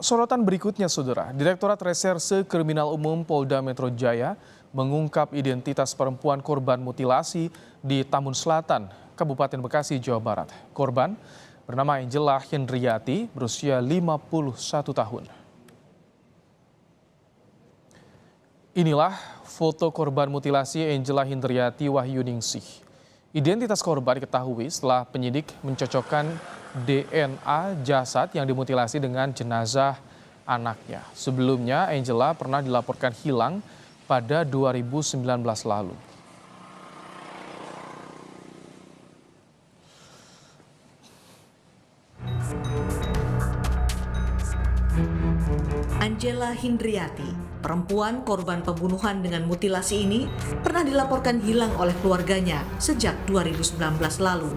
Sorotan berikutnya, Saudara. Direktorat Reserse Kriminal Umum Polda Metro Jaya mengungkap identitas perempuan korban mutilasi di Tambun Selatan, Kabupaten Bekasi, Jawa Barat. Korban bernama Angela Hendriati, berusia 51 tahun. Inilah foto korban mutilasi Angela Hendriati Wahyuningsih. Identitas korban diketahui setelah penyidik mencocokkan DNA jasad yang dimutilasi dengan jenazah anaknya. Sebelumnya, Angela pernah dilaporkan hilang pada 2019 lalu. Angela Hendriati, perempuan korban pembunuhan dengan mutilasi ini, pernah dilaporkan hilang oleh keluarganya sejak 2019 lalu.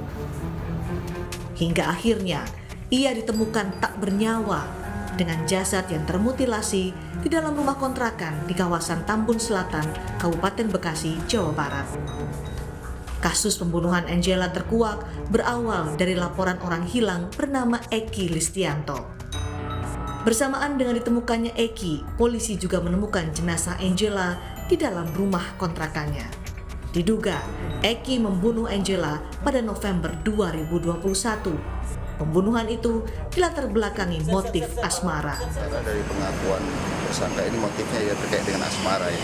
Hingga akhirnya, ia ditemukan tak bernyawa dengan jasad yang termutilasi di dalam rumah kontrakan di kawasan Tambun Selatan, Kabupaten Bekasi, Jawa Barat. Kasus pembunuhan Angela terkuak berawal dari laporan orang hilang bernama Eki Listianto. Bersamaan dengan ditemukannya Eki, polisi juga menemukan jenazah Angela di dalam rumah kontrakannya. Diduga, Eki membunuh Angela pada November 2021. Pembunuhan itu dilatar belakangi motif asmara. Karena dari pengakuan tersangka ini motifnya ya terkait dengan asmara ya.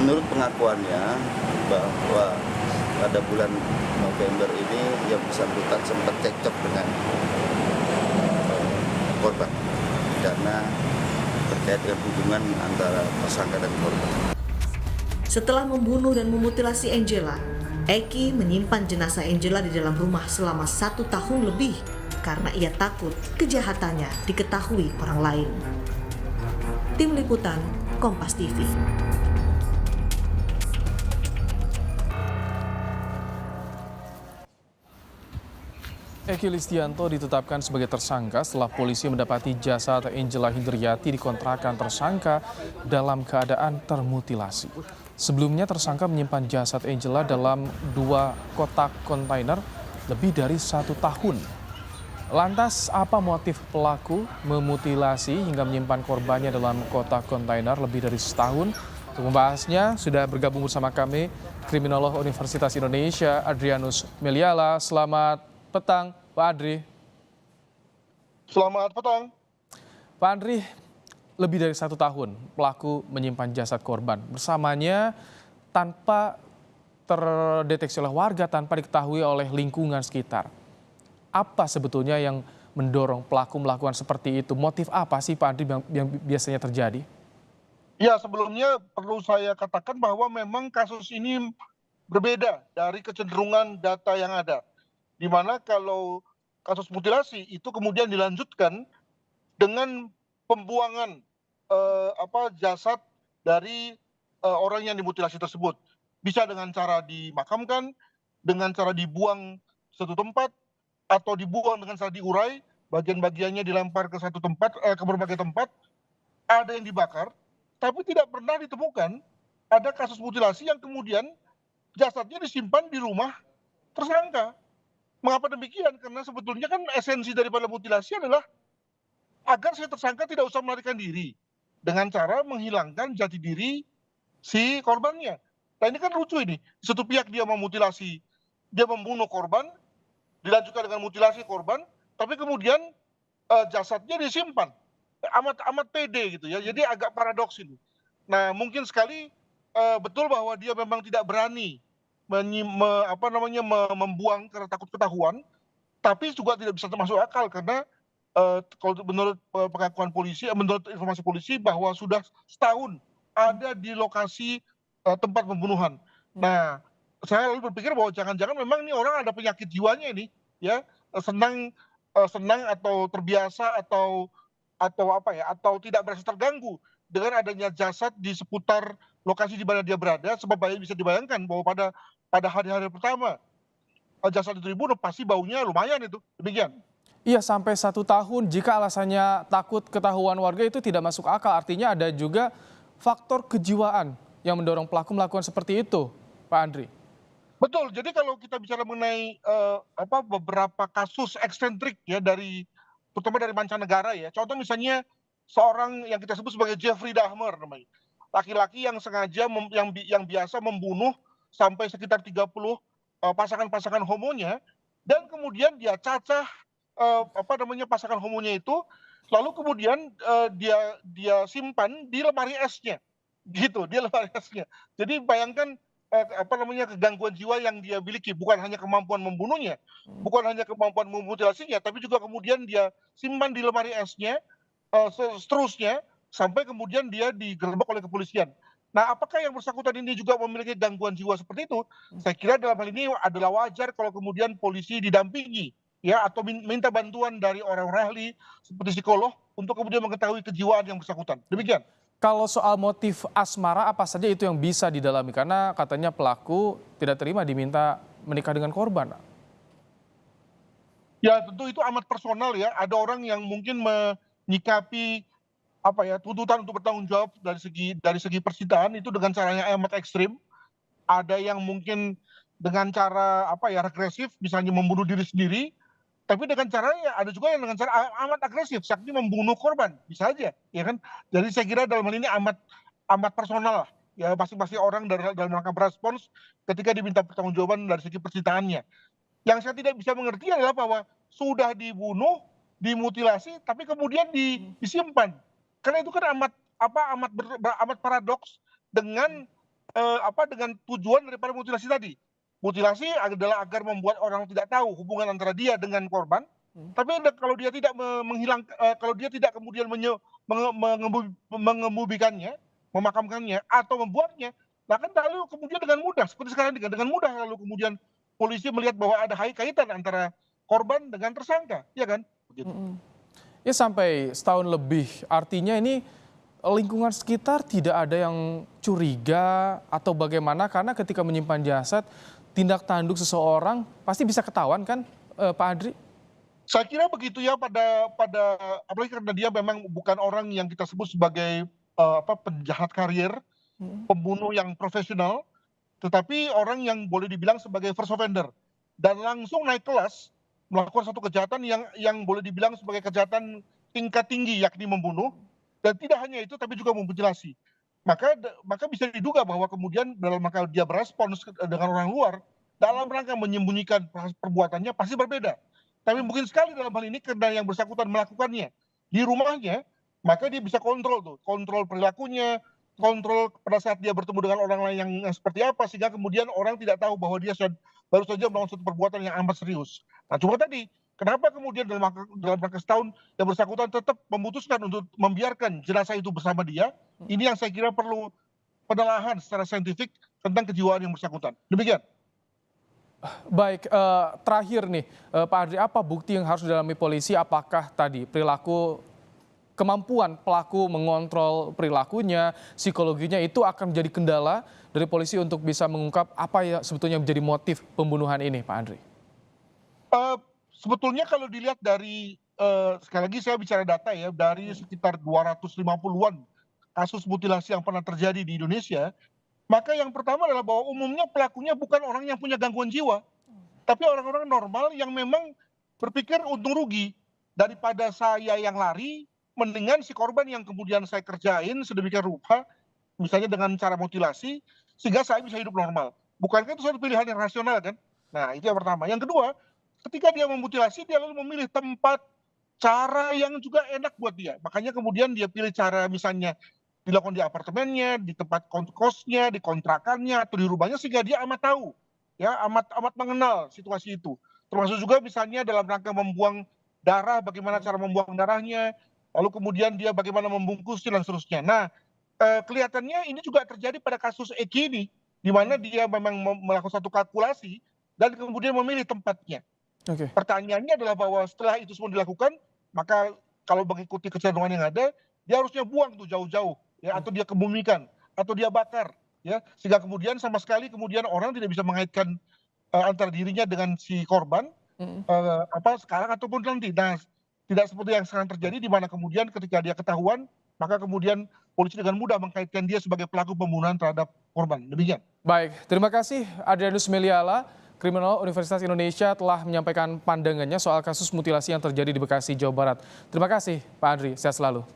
Menurut pengakuannya bahwa pada bulan November ini yang bersangkutan sempat cekcok dengan korban karena terkait dengan hubungan antara tersangka dan korban. Setelah membunuh dan memutilasi Angela, Eki menyimpan jenazah Angela di dalam rumah selama 1 tahun lebih karena ia takut kejahatannya diketahui orang lain. Tim Liputan, Kompas TV. Eki Listianto ditetapkan sebagai tersangka setelah polisi mendapati jasad Angela Hendriati di kontrakan tersangka dalam keadaan termutilasi. Sebelumnya tersangka menyimpan jasad Angela dalam 2 kotak kontainer lebih dari 1 tahun. Lantas apa motif pelaku memutilasi hingga menyimpan korbannya dalam kotak kontainer lebih dari setahun? Untuk membahasnya sudah bergabung bersama kami kriminolog Universitas Indonesia Adrianus Meliala. Selamat petang, Pak Adri. Selamat petang. Pak Adri, lebih dari 1 tahun pelaku menyimpan jasad korban bersamanya tanpa terdeteksi oleh warga, tanpa diketahui oleh lingkungan sekitar. Apa sebetulnya yang mendorong pelaku melakukan seperti itu? Motif apa sih Pak Adri yang biasanya terjadi? Ya, sebelumnya perlu saya katakan bahwa memang kasus ini berbeda dari kecenderungan data yang ada. Di mana kalau kasus mutilasi itu kemudian dilanjutkan dengan pembuangan jasad dari orang yang dimutilasi tersebut. Bisa dengan cara dimakamkan, dengan cara dibuang satu tempat, atau dibuang dengan cara diurai, bagian-bagiannya dilempar ke satu tempat, ke berbagai tempat, ada yang dibakar, tapi tidak pernah ditemukan ada kasus mutilasi yang kemudian jasadnya disimpan di rumah tersangka. Mengapa demikian? Karena sebetulnya kan esensi daripada mutilasi adalah agar si tersangka tidak usah melarikan diri dengan cara menghilangkan jati diri si korbannya. Nah ini kan lucu ini. Satu pihak dia memutilasi, dia membunuh korban, dilanjutkan dengan mutilasi korban, tapi kemudian jasadnya disimpan. Amat pede gitu ya. Jadi agak paradoks ini. Nah mungkin sekali betul bahwa dia memang tidak berani membuang karena takut ketahuan, tapi juga tidak bisa termasuk akal karena kalau menurut pengakuan polisi, menurut informasi polisi bahwa sudah setahun ada di lokasi tempat pembunuhan. Nah, saya lalu berpikir bahwa jangan-jangan memang ini orang ada penyakit jiwanya ini, ya senang atau terbiasa atau tidak merasa terganggu dengan adanya jasad di seputar lokasi di mana dia berada, sebab bisa dibayangkan bahwa pada hari-hari pertama jasad itu dibunuh pasti baunya lumayan itu, demikian. Iya, sampai 1 tahun jika alasannya takut ketahuan warga itu tidak masuk akal. Artinya ada juga faktor kejiwaan yang mendorong pelaku melakukan seperti itu, Pak Andri. Betul, jadi kalau kita bicara mengenai beberapa kasus eksentrik ya terutama dari mancanegara ya. Contoh misalnya seorang yang kita sebut sebagai Jeffrey Dahmer namanya. Laki-laki yang sengaja yang biasa membunuh sampai sekitar 30 pasangan-pasangan homonya, dan kemudian dia cacah pasangan homonya itu, lalu kemudian dia simpan di lemari esnya, gitu, di lemari esnya. Jadi bayangkan kegangguan jiwa yang dia miliki, bukan hanya kemampuan membunuhnya, bukan hanya kemampuan memutilasinya, tapi juga kemudian dia simpan di lemari esnya, seterusnya sampai kemudian dia digerebek oleh kepolisian. Nah, apakah yang bersangkutan ini juga memiliki gangguan jiwa seperti itu? Saya kira dalam hal ini adalah wajar kalau kemudian polisi didampingi, ya, atau minta bantuan dari orang-orang ahli seperti psikolog untuk kemudian mengetahui kejiwaan yang bersangkutan. Demikian. Kalau soal motif asmara, apa saja itu yang bisa didalami? Karena katanya pelaku tidak terima diminta menikah dengan korban. Ya, tentu itu amat personal ya. Ada orang yang mungkin menyikapi tuntutan untuk bertanggung jawab dari segi persidangan itu dengan caranya amat ekstrim. Ada yang mungkin dengan cara regresif, misalnya membunuh diri sendiri. Tapi dengan caranya ada juga yang dengan cara amat agresif, yakni membunuh korban, bisa aja, ya kan? Jadi saya kira dalam hal ini amat personal lah, ya, masing-masing orang dalam rangka merespons ketika diminta pertanggungjawaban dari segi persidangannya. Yang saya tidak bisa mengerti adalah bahwa sudah dibunuh, dimutilasi, tapi kemudian disimpan. Karena itu kan amat paradoks dengan dengan tujuan daripada mutilasi tadi. Mutilasi adalah agar membuat orang tidak tahu hubungan antara dia dengan korban. Tapi kalau dia tidak kalau dia tidak kemudian mengemubikannya, memakamkannya atau membuatnya, nah kan lalu kemudian dengan mudah seperti sekarang dengan mudah lalu kemudian polisi melihat bahwa ada kaitan antara korban dengan tersangka, ya kan? Begitu. Ya, sampai setahun lebih, artinya ini lingkungan sekitar tidak ada yang curiga atau bagaimana, karena ketika menyimpan jasad, tindak tanduk seseorang pasti bisa ketahuan kan, Pak Adri? Saya kira begitu ya, apalagi karena dia memang bukan orang yang kita sebut sebagai penjahat karir, pembunuh yang profesional, tetapi orang yang boleh dibilang sebagai first offender dan langsung naik kelas melakukan satu kejahatan yang boleh dibilang sebagai kejahatan tingkat tinggi, yakni membunuh, dan tidak hanya itu tapi juga memutilasi. Maka bisa diduga bahwa kemudian dalam rangka dia berespons dengan orang luar, dalam rangka menyembunyikan perbuatannya pasti berbeda. Tapi mungkin sekali dalam hal ini karena yang bersangkutan melakukannya di rumahnya, maka dia bisa kontrol perilakunya, kontrol pada saat dia bertemu dengan orang lain yang seperti apa, sehingga kemudian orang tidak tahu bahwa dia baru saja melakukan suatu perbuatan yang amat serius. Nah, cuma tadi, kenapa kemudian dalam rangka setahun yang bersangkutan tetap memutuskan untuk membiarkan jenazah itu bersama dia? Ini yang saya kira perlu penelaahan secara saintifik tentang kejiwaan yang bersangkutan. Demikian. Baik, terakhir nih Pak Adri, apa bukti yang harus didalami polisi? Apakah tadi kemampuan pelaku mengontrol perilakunya, psikologinya itu akan menjadi kendala dari polisi untuk bisa mengungkap apa ya sebetulnya menjadi motif pembunuhan ini, Pak Adri? Sebetulnya kalau dilihat dari, sekali lagi saya bicara data ya, dari sekitar 250-an kasus mutilasi yang pernah terjadi di Indonesia, maka yang pertama adalah bahwa umumnya pelakunya bukan orang yang punya gangguan jiwa, tapi orang-orang normal yang memang berpikir untung rugi. Daripada saya yang lari, mendingan si korban yang kemudian saya kerjain sedemikian rupa, misalnya dengan cara mutilasi, sehingga saya bisa hidup normal. Bukankah itu suatu pilihan yang rasional kan? Nah, itu yang pertama. Yang kedua, ketika dia memutilasi, dia lalu memilih tempat, cara yang juga enak buat dia. Makanya kemudian dia pilih cara misalnya dilakukan di apartemennya, di tempat kosnya, di kontrakannya, atau di rumahnya, sehingga dia amat tahu, ya, amat mengenal situasi itu. Termasuk juga misalnya dalam rangka membuang darah, bagaimana cara membuang darahnya, lalu kemudian dia bagaimana membungkusnya dan seterusnya. Nah, kelihatannya ini juga terjadi pada kasus Eki ini, di mana dia memang melakukan satu kalkulasi dan kemudian memilih tempatnya. Okay. Pertanyaannya adalah bahwa setelah itu semua dilakukan, maka kalau mengikuti kecenderungan yang ada, dia harusnya buang tuh jauh-jauh, ya, atau dia kebumikan, atau dia bakar, ya, sehingga kemudian sama sekali kemudian orang tidak bisa mengaitkan antara dirinya dengan si korban, sekarang ataupun nanti. Nah, tidak seperti yang sekarang terjadi, di mana kemudian ketika dia ketahuan, maka kemudian polisi dengan mudah mengkaitkan dia sebagai pelaku pembunuhan terhadap korban. Demikian. Baik, terima kasih Adrianus Meliala, Kriminolog Universitas Indonesia, telah menyampaikan pandangannya soal kasus mutilasi yang terjadi di Bekasi, Jawa Barat. Terima kasih Pak Adri, sehat selalu.